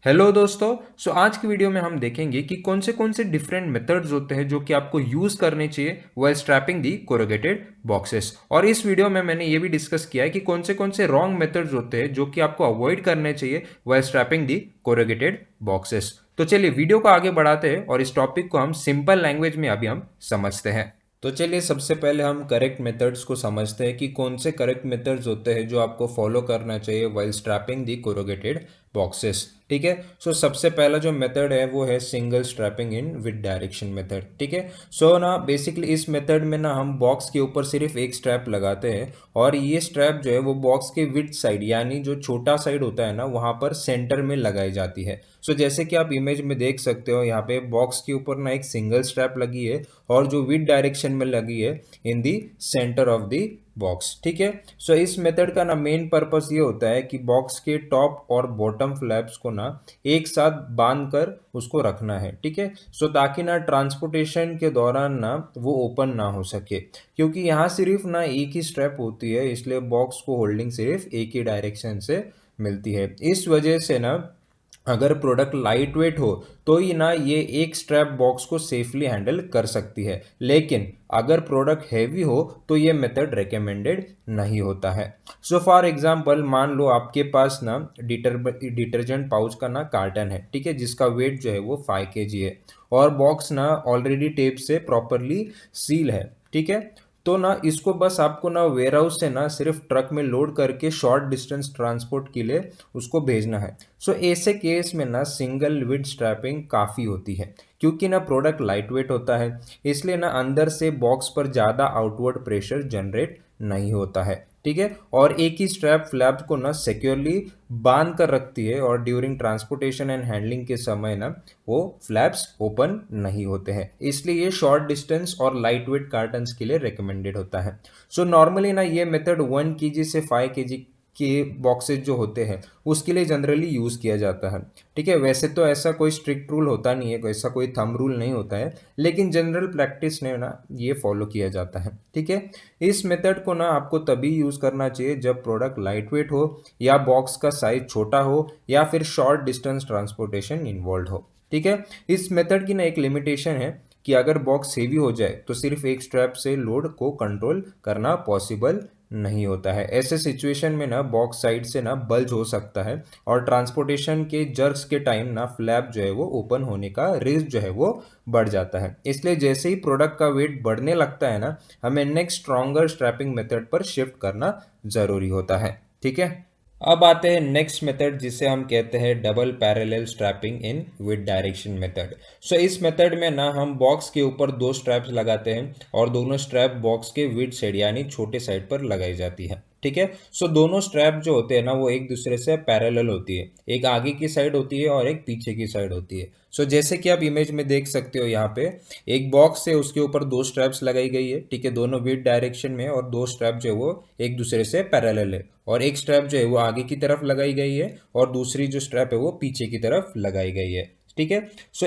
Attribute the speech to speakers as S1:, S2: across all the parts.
S1: Hello दोस्तों। आज की वीडियो में हम देखेंगे कि कौन से डिफरेंट मेथड्स होते हैं जो कि आपको यूज़ करने चाहिए वाइल स्ट्रैपिंग दी कोरोगेटेड बॉक्सेस। और इस वीडियो में मैंने ये भी डिस्कस किया है कि कौन से रॉन्ग मेथड्स होते हैं जो कि आपको अवॉइड करने चाहिए वाइल स्ट्रैपिंग दी कोरोगेटेड बॉक्सेस। तो चलिए वीडियो को आगे बढ़ाते हैं और इस टॉपिक को हम सिंपल लैंग्वेज में अभी हम समझते हैं। तो चलिए सबसे पहले हम करेक्ट मेथड्स को समझते हैं कि कौन से करेक्ट मेथड्स होते हैं जो आपको फॉलो करना चाहिए वाइल स्ट्रैपिंग दी कोरोगेटेड बॉक्सेस। ठीक है। सबसे पहला जो मेथड है वो है single strapping in with direction method. ठीक है। ना बेसिकली इस मेथड में ना हम बॉक्स के ऊपर सिर्फ एक स्ट्रैप लगाते हैं और ये स्ट्रैप जो है वो बॉक्स के विद साइड यानी जो छोटा साइड होता है ना वहाँ पर सेंटर में लगाई जाती है। जैसे कि आप इमेज में देख सकते हो यहाँ पे बॉक्स के ऊपर ना एक सिंगल स्ट्रैप लगी है और जो विद डायरेक्शन में लगी है in the centre of the box. ठीक है। इस मेथड का ना मेन पर्पस ये होता है कि बॉक्स के टॉप और बॉटम फ्लैप्स को ना एक साथ बांध कर उसको रखना है। ठीक है। ताकि ना ट्रांसपोर्टेशन के दौरान ना वो ओपन ना हो सके, क्योंकि यहाँ सिर्फ ना एक ही स्ट्रैप होती है, इसलिए बॉक्स को होल्डिंग सिर्फ एक ही डायरेक्शन से मिलती है। इस वजह से ना अगर प्रोडक्ट लाइट वेट हो तो ही ना ये एक स्ट्रैप बॉक्स को सेफली हैंडल कर सकती है, लेकिन अगर प्रोडक्ट हैवी हो तो ये मेथड रिकमेंडेड नहीं होता है। फॉर एग्जांपल मान लो आपके पास ना डिटर्जेंट पाउच का ना कार्टन है। ठीक है। जिसका वेट जो है वो 5 kg है और बॉक्स ना ऑलरेडी टेप से प्रॉपरली सील है। ठीक है। ना इसको बस आपको ना वेयर हाउस से ना सिर्फ ट्रक में लोड करके शॉर्ट डिस्टेंस ट्रांसपोर्ट के लिए उसको भेजना है। ऐसे केस में ना सिंगल विड स्ट्रैपिंग काफ़ी होती है, क्योंकि ना प्रोडक्ट लाइट वेट होता है, इसलिए ना अंदर से बॉक्स पर ज़्यादा आउटवर्ड प्रेशर जनरेट नहीं होता है। ठीक है। और एक ही स्ट्रैप फ्लैप को ना सिक्योरली बांध कर रखती है और ड्यूरिंग ट्रांसपोर्टेशन एंड हैंडलिंग के समय ना वो फ्लैप्स ओपन नहीं होते हैं, इसलिए ये शॉर्ट डिस्टेंस और लाइट वेट कार्टन्स के लिए रिकमेंडेड होता है। नॉर्मली ना ये मेथड 1 kg से 5 kg के बॉक्सेस जो होते हैं उसके लिए जनरली यूज़ किया जाता है। ठीक है। वैसे तो ऐसा कोई स्ट्रिक्ट रूल होता नहीं है, ऐसा कोई थंब रूल नहीं होता है, लेकिन जनरल प्रैक्टिस में ना ये फॉलो किया जाता है। ठीक है। इस मेथड को ना आपको तभी यूज़ करना चाहिए जब प्रोडक्ट लाइट वेट हो या बॉक्स का साइज छोटा हो या फिर शॉर्ट डिस्टेंस ट्रांसपोर्टेशन इन्वॉल्व हो। ठीक है। इस मेथड की ना एक लिमिटेशन है कि अगर बॉक्स हेवी हो जाए तो सिर्फ एक स्ट्रैप से लोड को कंट्रोल करना पॉसिबल नहीं होता है। ऐसे सिचुएशन में ना बॉक्स साइड से ना बल्ज हो सकता है और ट्रांसपोर्टेशन के जर्क्स के टाइम ना फ्लैप जो है वो ओपन होने का रिस्क जो है वो बढ़ जाता है। इसलिए जैसे ही प्रोडक्ट का वेट बढ़ने लगता है ना हमें नेक्स्ट स्ट्रॉन्गर स्ट्रैपिंग मेथड पर शिफ्ट करना ज़रूरी होता है। ठीक है। अब आते हैं नेक्स्ट मेथड जिसे हम कहते हैं double parallel strapping in with direction method. इस मेथड में ना हम बॉक्स के ऊपर दो स्ट्रैप्स लगाते हैं और दोनों स्ट्रैप बॉक्स के विद साइड यानी छोटे साइड पर लगाई जाती है। ठीक है। दोनों स्ट्रैप जो होते हैं ना वो एक दूसरे से पैरेलल होती है, एक आगे की साइड होती है और एक पीछे की साइड होती है। जैसे कि आप इमेज में देख सकते हो यहाँ पे एक बॉक्स है, उसके ऊपर दो स्ट्रैप्स लगाई गई है। ठीक है। दोनों विद डायरेक्शन में और दो स्ट्रैप जो है वो एक दूसरे से पैरेलल है और एक स्ट्रैप जो है वो आगे की तरफ लगाई गई है और दूसरी जो स्ट्रैप है वो पीछे की तरफ लगाई गई है। ठीक है।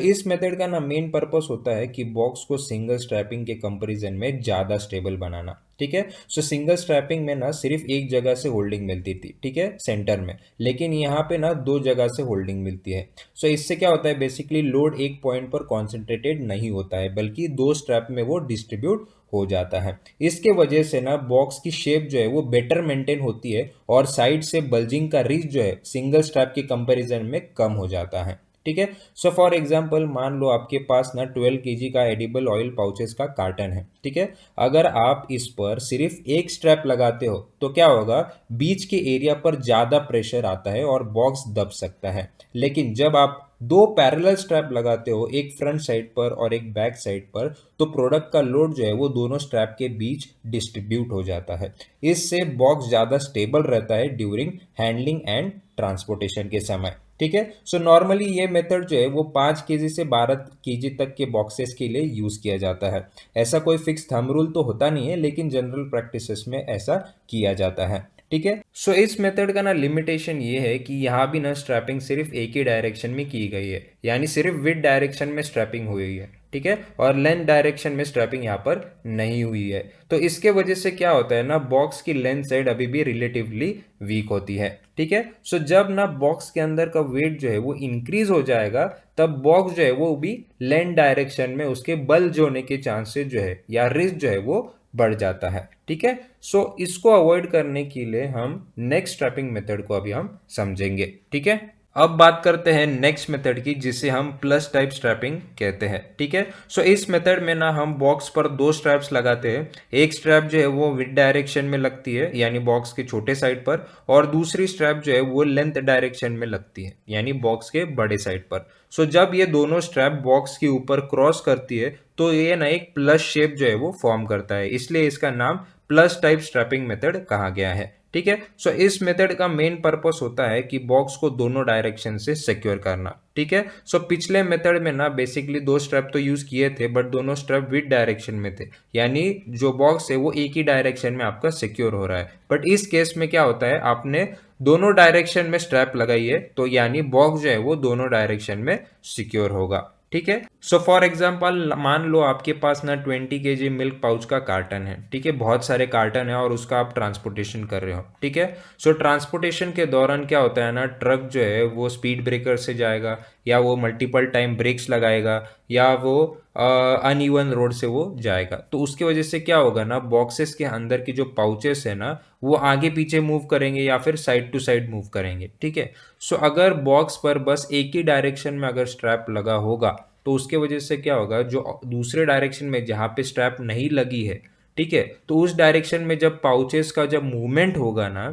S1: इस मेथड का ना मेन पर्पस होता है कि बॉक्स को सिंगल स्ट्रैपिंग के कंपैरिजन में ज़्यादा स्टेबल बनाना। ठीक है। सिंगल स्ट्रैपिंग में ना सिर्फ एक जगह से होल्डिंग मिलती थी, ठीक है, सेंटर में, लेकिन यहाँ पे ना दो जगह से होल्डिंग मिलती है। इससे क्या होता है बेसिकली लोड एक पॉइंट पर कॉन्सेंट्रेटेड नहीं होता है बल्कि दो स्ट्रैप में वो डिस्ट्रीब्यूट हो जाता है। इसके वजह से ना बॉक्स की शेप जो है वो बेटर मेंटेन होती है और साइड से बल्जिंग का रिस्क जो है सिंगल स्ट्रैप के कंपैरिजन में कम हो जाता है। ठीक है। फॉर एग्जांपल मान लो आपके पास ना 12 kg का एडिबल ऑयल पाउचेस का कार्टन है। ठीक है। अगर आप इस पर सिर्फ एक स्ट्रैप लगाते हो तो क्या होगा, बीच के एरिया पर ज़्यादा प्रेशर आता है और बॉक्स दब सकता है। लेकिन जब आप दो पैरेलल स्ट्रैप लगाते हो, एक फ्रंट साइड पर और एक बैक साइड पर, तो प्रोडक्ट का लोड जो है वो दोनों स्ट्रैप के बीच डिस्ट्रीब्यूट हो जाता है। इससे बॉक्स ज़्यादा स्टेबल रहता है ड्यूरिंग हैंडलिंग एंड ट्रांसपोर्टेशन के समय। ठीक है। नॉर्मली ये मेथड जो है वो 5 kg से 12 kg तक के बॉक्सेस के लिए यूज़ किया जाता है। ऐसा कोई फिक्स थंब रूल तो होता नहीं है, लेकिन जनरल प्रैक्टिसेस में ऐसा किया जाता है। ठीक है। सो इस मेथड का ना लिमिटेशन ये है कि यहाँ भी ना स्ट्रैपिंग सिर्फ एक ही डायरेक्शन में की गई है, यानी सिर्फ विद डायरेक्शन में स्ट्रैपिंग हुई है, ठीक है, और लेंथ डायरेक्शन में स्ट्रैपिंग यहाँ पर नहीं हुई है। तो इसके वजह से क्या होता है ना, बॉक्स की लेंथ साइड अभी भी रिलेटिवली वीक होती है, ठीक है। सो जब ना बॉक्स के अंदर का वेट जो है वो इंक्रीज हो जाएगा, तब बॉक्स जो है वो भी लेंथ डायरेक्शन में उसके बल्ज होने के चांसेस जो है या रिस्क जो है वो बढ़ जाता है, ठीक है। सो इसको अवॉइड करने के लिए हम नेक्स्ट स्ट्रैपिंग मेथड को अभी हम समझेंगे, ठीक है। अब बात करते हैं नेक्स्ट मेथड की, जिसे हम प्लस टाइप स्ट्रैपिंग कहते हैं, ठीक है। सो इस मेथड में ना हम बॉक्स पर दो स्ट्रैप्स लगाते हैं। एक स्ट्रैप जो है वो विद डायरेक्शन में लगती है, यानी बॉक्स के छोटे साइड पर, और दूसरी स्ट्रैप जो है वो लेंथ डायरेक्शन में लगती है, यानी बॉक्स के बड़े साइड पर। सो जब ये दोनों स्ट्रैप बॉक्स के ऊपर क्रॉस करती है तो ये ना एक प्लस शेप जो है वो फॉर्म करता है, इसलिए इसका नाम प्लस टाइप स्ट्रैपिंग मेथड कहा गया है, ठीक है। सो इस मेथड का मेन पर्पस होता है कि बॉक्स को दोनों डायरेक्शन से सिक्योर करना, ठीक है। सो पिछले मेथड में ना बेसिकली दो स्ट्रैप तो यूज किए थे, बट दोनों स्ट्रैप विद डायरेक्शन में थे, यानी जो बॉक्स है वो एक ही डायरेक्शन में आपका सिक्योर हो रहा है। बट इस केस में क्या होता है, आपने दोनों डायरेक्शन में स्ट्रैप लगाई है, तो यानी बॉक्स जो है वो दोनों डायरेक्शन में सिक्योर होगा, ठीक है। सो फॉर एग्जाम्पल मान लो आपके पास ना 20 kg मिल्क पाउच का कार्टन है, ठीक है, बहुत सारे कार्टन है और उसका आप ट्रांसपोर्टेशन कर रहे हो, ठीक है। सो ट्रांसपोर्टेशन के दौरान क्या होता है ना, ट्रक जो है वो स्पीड ब्रेकर से जाएगा, या वो मल्टीपल टाइम ब्रेक्स लगाएगा, या वो अनइवन रोड से वो जाएगा। तो उसकी वजह से क्या होगा ना, बॉक्सेस के अंदर की जो पाउचेस है ना वो आगे पीछे मूव करेंगे या फिर साइड टू साइड मूव करेंगे, ठीक है। सो अगर बॉक्स पर बस एक ही डायरेक्शन में अगर स्ट्रैप लगा होगा, तो उसके वजह से क्या होगा, जो दूसरे डायरेक्शन में जहाँ पे स्ट्रैप नहीं लगी है, ठीक है, तो उस डायरेक्शन में जब पाउचेस का जब मूवमेंट होगा ना,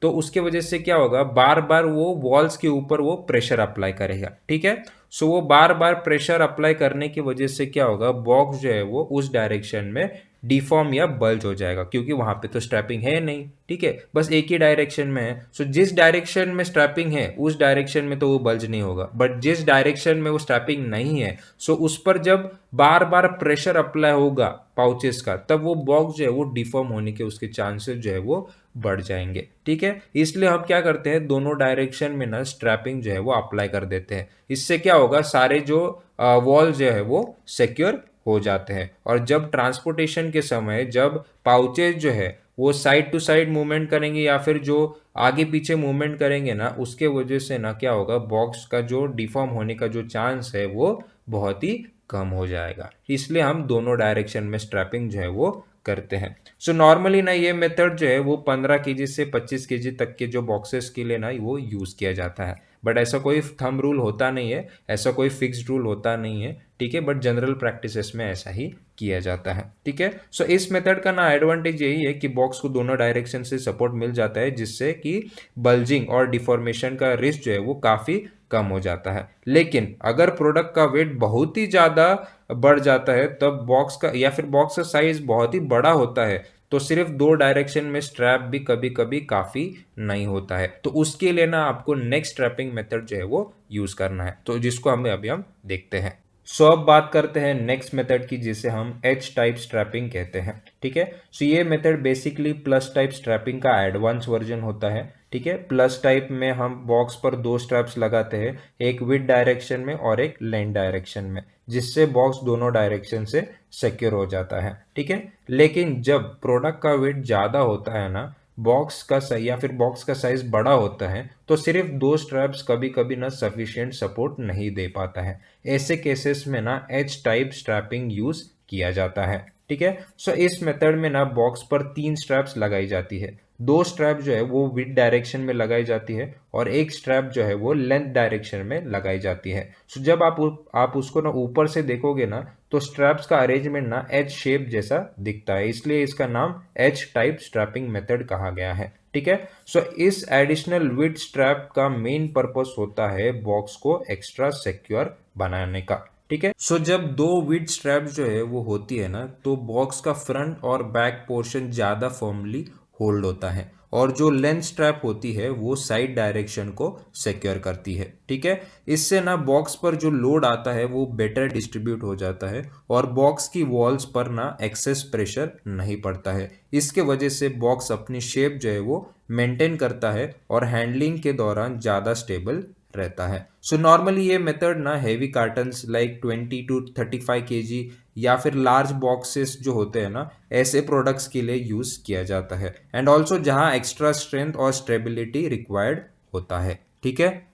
S1: तो उसके वजह से क्या होगा, बार बार वो वॉल्स के ऊपर वो प्रेशर अप्लाई करेगा, ठीक है। सो वो बार बार प्रेशर अप्लाई करने की वजह से क्या होगा, बॉक्स जो है वो उस डायरेक्शन में डिफॉर्म या बल्ज हो जाएगा, क्योंकि वहां पे तो स्ट्रैपिंग है नहीं, ठीक है, बस एक ही डायरेक्शन में है। सो जिस डायरेक्शन में स्ट्रैपिंग है उस डायरेक्शन में तो वो बल्ज नहीं होगा, बट जिस डायरेक्शन में वो स्ट्रैपिंग नहीं है, सो उस पर जब बार बार प्रेशर अप्लाई होगा पाउचेस का, तब वो बॉक्स जो है वो डिफॉर्म होने के उसके चांसेस जो है वो बढ़ जाएंगे, ठीक है। इसलिए हम क्या करते हैं, दोनों डायरेक्शन में ना स्ट्रैपिंग जो है वो अप्लाई कर देते हैं। इससे क्या होगा, सारे जो वॉल जो है वो सिक्योर हो जाते हैं। और जब ट्रांसपोर्टेशन के समय जब पाउचेज जो है वो साइड टू साइड मूवमेंट करेंगे या फिर जो आगे पीछे मूवमेंट करेंगे ना, उसके वजह से ना क्या होगा, बॉक्स का जो डिफॉर्म होने का जो चांस है वो बहुत ही कम हो जाएगा। इसलिए हम दोनों डायरेक्शन में स्ट्रैपिंग जो है वो करते हैं। सो नॉर्मली ना ये मेथड जो है वो 15 kg से 25 kg तक के जो बॉक्सेस के लिए ना वो यूज़ किया जाता है। बट ऐसा कोई थंब रूल होता नहीं है, ऐसा कोई फिक्स्ड रूल होता नहीं है, ठीक है, बट जनरल प्रैक्टिसेस में ऐसा ही किया जाता है, ठीक है। सो इस मेथड का ना एडवांटेज यही है कि बॉक्स को दोनों डायरेक्शन से सपोर्ट मिल जाता है, जिससे कि बल्जिंग और डिफॉर्मेशन का रिस्क जो है वो काफ़ी कम हो जाता है। लेकिन अगर प्रोडक्ट का वेट बहुत ही ज़्यादा बढ़ जाता है, तब बॉक्स का या फिर बॉक्स का साइज बहुत ही बड़ा होता है, तो सिर्फ दो डायरेक्शन में स्ट्रैप भी कभी कभी काफ़ी नहीं होता है। तो उसके लिए ना आपको नेक्स्ट स्ट्रैपिंग मेथड जो है वो यूज़ करना है, तो जिसको हमें अभी हम देखते हैं। सो अब बात करते हैं नेक्स्ट मेथड की, जिसे हम एच टाइप स्ट्रैपिंग कहते हैं, ठीक है। सो ये method basically plus type strapping का एडवांस वर्जन होता है, ठीक है। प्लस टाइप में हम बॉक्स पर दो स्ट्रैप्स लगाते हैं, एक विद डायरेक्शन में और एक लेंथ डायरेक्शन में, जिससे बॉक्स दोनों डायरेक्शन से सिक्योर हो जाता है, ठीक है। लेकिन जब प्रोडक्ट का वेट ज़्यादा होता है ना, बॉक्स का या फिर बॉक्स का साइज बड़ा होता है, तो सिर्फ दो स्ट्रैप्स कभी कभी ना सफिशिएंट सपोर्ट नहीं दे पाता है। ऐसे केसेस में ना एच टाइप स्ट्रैपिंग यूज किया जाता है, ठीक है। सो इस मेथड में ना बॉक्स पर तीन स्ट्रैप्स लगाई जाती है, दो स्ट्रैप जो है वो विद डायरेक्शन में लगाई जाती है और एक स्ट्रैप जो है वो लेंथ डायरेक्शन में लगाई जाती है। सो जब आप उसको ना ऊपर से देखोगे ना, तो स्ट्रैप्स का अरेंजमेंट ना एच शेप जैसा दिखता है, इसलिए इसका नाम एच टाइप स्ट्रैपिंग मेथड कहा गया है, ठीक है। सो इस एडिशनल विड स्ट्रैप का मेन पर्पस होता है बॉक्स को एक्स्ट्रा सिक्योर बनाने का, ठीक है। सो जब दो विड स्ट्रैप जो है वो होती है ना, तो बॉक्स का फ्रंट और बैक पोर्शन ज्यादा फर्मली होल्ड होता है और जो लेंथ स्ट्रैप होती है वो साइड डायरेक्शन को सिक्योर करती है। ठीक है, इससे ना बॉक्स पर जो लोड आता है वो बेटर डिस्ट्रीब्यूट हो जाता है और बॉक्स की वॉल्स पर ना एक्सेस प्रेशर नहीं पड़ता है। इसके वजह से बॉक्स अपनी शेप जो है वो मेंटेन करता है और हैंडलिंग के दौरान ज़्यादा स्टेबल रहता है। सो नॉर्मली ये मेथड ना heavy cottons like 20 to 35 kg या फिर लार्ज बॉक्सेस जो होते हैं ना, ऐसे प्रोडक्ट्स के लिए यूज़ किया जाता है एंड ऑल्सो जहां एक्स्ट्रा स्ट्रेंथ और स्टेबिलिटी रिक्वायर्ड होता है। ठीक है,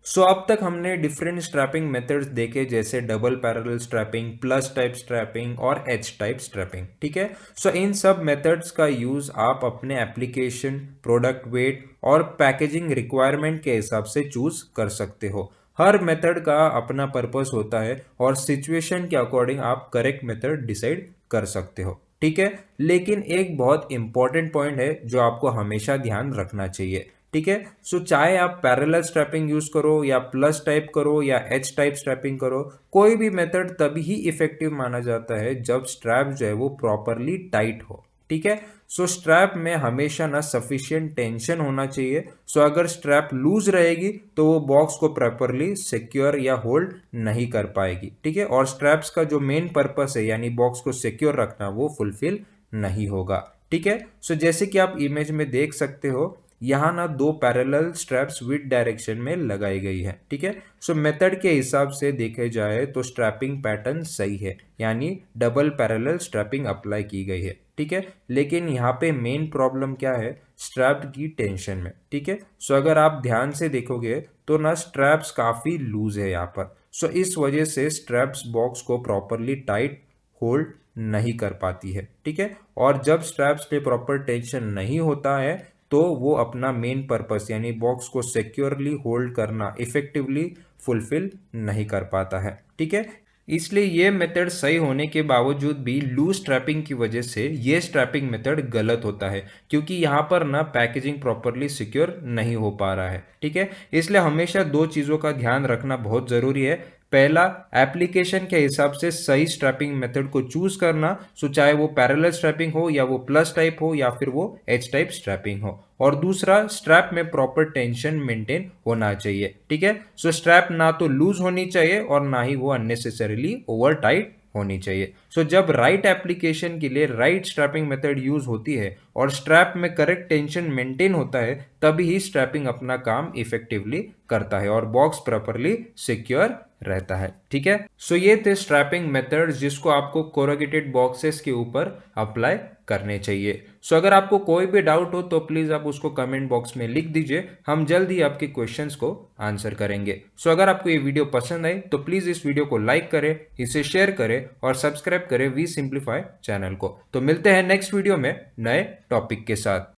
S1: सो अब तक हमने डिफरेंट स्ट्रैपिंग मेथड्स देखे जैसे double parallel strapping, plus type strapping और एच टाइप स्ट्रैपिंग। ठीक है, सो इन सब मेथड्स का यूज आप अपने एप्लीकेशन, प्रोडक्ट वेट और पैकेजिंग रिक्वायरमेंट के हिसाब से चूज कर सकते हो। हर मेथड का अपना पर्पस होता है और सिचुएशन के अकॉर्डिंग आप करेक्ट मेथड डिसाइड कर सकते हो। ठीक है, लेकिन एक बहुत इंपॉर्टेंट पॉइंट है जो आपको हमेशा ध्यान रखना चाहिए। ठीक है, सो चाहे आप पैरेलल स्ट्रैपिंग यूज करो या प्लस टाइप करो या एच टाइप स्ट्रैपिंग करो, कोई भी मेथड तभी ही इफेक्टिव माना जाता है जब स्ट्रैप जो है वो प्रॉपरली टाइट हो। ठीक है, सो स्ट्रैप में हमेशा ना सफिशिएंट टेंशन होना चाहिए। सो अगर स्ट्रैप लूज रहेगी तो वो बॉक्स को प्रॉपरली सिक्योर या होल्ड नहीं कर पाएगी। ठीक है, और स्ट्रैप्स का जो मेन पर्पस है यानी बॉक्स को सिक्योर रखना वो फुलफिल नहीं होगा। ठीक है, सो जैसे कि आप इमेज में देख सकते हो, यहाँ ना दो पैरेलल स्ट्रैप्स विद डायरेक्शन में लगाई गई है। ठीक है, सो मेथड के हिसाब से देखे जाए तो स्ट्रैपिंग पैटर्न सही है, यानी डबल पैरेलल स्ट्रैपिंग अप्लाई की गई है। ठीक है, लेकिन यहाँ पे मेन प्रॉब्लम क्या है, स्ट्रैप की टेंशन में। ठीक है, सो अगर आप ध्यान से देखोगे तो ना स्ट्रैप्स काफी लूज है यहाँ पर। सो इस वजह से स्ट्रैप्स बॉक्स को प्रॉपरली टाइट होल्ड नहीं कर पाती है। ठीक है, और जब स्ट्रैप्स पे प्रॉपर टेंशन नहीं होता है तो वो अपना मेन पर्पस यानी बॉक्स को सिक्योरली होल्ड करना इफेक्टिवली फुलफिल नहीं कर पाता है। ठीक है, इसलिए ये मेथड सही होने के बावजूद भी लूज स्ट्रैपिंग की वजह से ये स्ट्रैपिंग मेथड गलत होता है, क्योंकि यहाँ पर ना पैकेजिंग प्रॉपरली सिक्योर नहीं हो पा रहा है। ठीक है, इसलिए हमेशा दो चीज़ों का ध्यान रखना बहुत ज़रूरी है। पहला, एप्लीकेशन के हिसाब से सही स्ट्रैपिंग मेथड को चूज करना, सो चाहे वो पैरेलल स्ट्रैपिंग हो या वो प्लस टाइप हो या फिर वो एच टाइप स्ट्रैपिंग हो। और दूसरा, स्ट्रैप में प्रॉपर टेंशन मेंटेन होना चाहिए। ठीक है, सो स्ट्रैप ना तो लूज होनी चाहिए और ना ही वो अननेसेसरीली ओवर टाइट होनी चाहिए। सो जब राइट एप्लीकेशन के लिए राइट स्ट्रैपिंग मेथड यूज होती है और स्ट्रैप में करेक्ट टेंशन मेंटेन होता है, तभी ही स्ट्रैपिंग अपना काम इफेक्टिवली करता है और बॉक्स प्रॉपरली सिक्योर रहता है। ठीक है, सो ये थे स्ट्रैपिंग मेथड्स जिसको आपको कोरोगेटेड बॉक्सेस के ऊपर अप्लाई करने चाहिए। सो अगर आपको कोई भी डाउट हो तो प्लीज आप उसको कमेंट बॉक्स में लिख दीजिए, हम जल्द ही आपके क्वेश्चंस को आंसर करेंगे। सो अगर आपको ये वीडियो पसंद आई तो प्लीज इस वीडियो को लाइक करें, इसे शेयर करें और सब्सक्राइब करें वी सिंप्लीफाई चैनल को। तो मिलते हैं नेक्स्ट वीडियो में नए टॉपिक के साथ।